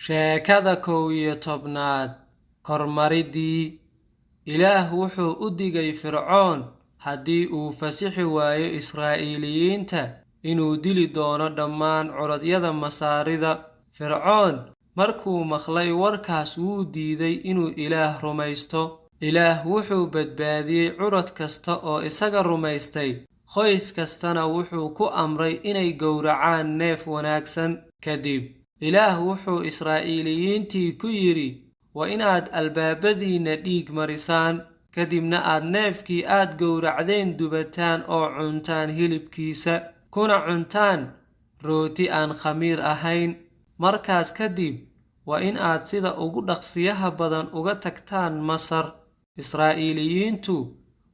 Sheekada 11aad Kormaridii. Ilaah wuxuu u digay Fircoon haddii uu fasixi waayo Israa'iiliyiinta inuu dili doono dhammaan curadyada Masaarida. Fircoon markuu maqlay warkaas wuu diiday inuu Ilaah rumaysto. Ilaah wuxuu badbaadiyey curad kasta oo isaga rumaystay, qoys kastana wuxuu ku amray inay gowracaan neef wanaagsan. Kadib Ilaah wuxuu Israa'iiliyiintii ku yidhi, waa inaad albaabadiinna dhiig marisaan, kadibna aad neefkii aad gowracdeen dubataan oo cuntaan hilibkiisa, kuna cuntaan rooti aan khamiir ahayn. Markaas kadib waa in aad sida ugu dhaqsiyaha badan uga tagtaan Masar. Israa'iiliyiintu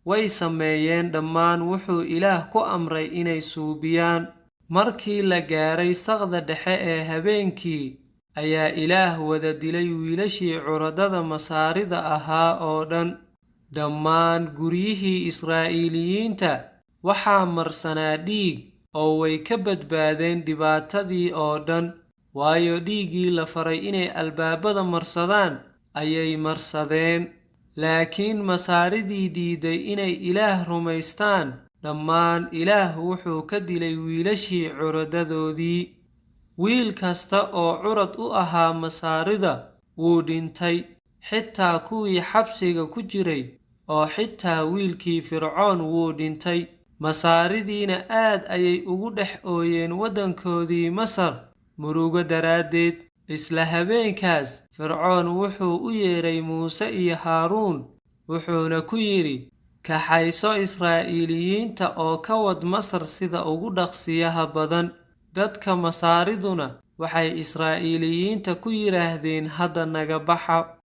way sameeyeen dhammaan wuxuu Ilaah ku amray inay suubiyaan. Markii la gaaray saqda dhexe ee habeenkii, ayaa Ilaah wada dilay wiilashii curadada Masaarida ahaa oo dhan. Dhammaan guryihii Israa'iiliyiinta waxaa marsanaa dhiig, oo way ka badbaadeen dhibaatadii oo dhan, waayo dhiiggii la faray inay albaabada marsadaan ayay marsadeen. Laakiin Masaaridii diiday inay Ilaah rumaystaan, dhammaan Ilaah wuxuu ka dilay wiilashii curadadoodii. Wiil kasta oo curad u ahaa Masaarida wuu dhintay, xitaa kuwii xabsiga ku jiray, oo xitaa wiilkii Fircoon wuu dhintay. Masaaridiina aad ayay ugu dhex ooyeen waddankoodii Masar murugo daraaddeed. Isla habeenkaas Fircoon wuxuu u yeeray Muuse iyo Haaruun, wuxuuna ku yidhi, kaxayso Israa'iiliyiinta oo ka wad Masar sida ugu dhaqsiyaha badan. Dadka Masaariduna waxay Israa'iiliyiinta ku yiraahdeen, hadda naga baxa.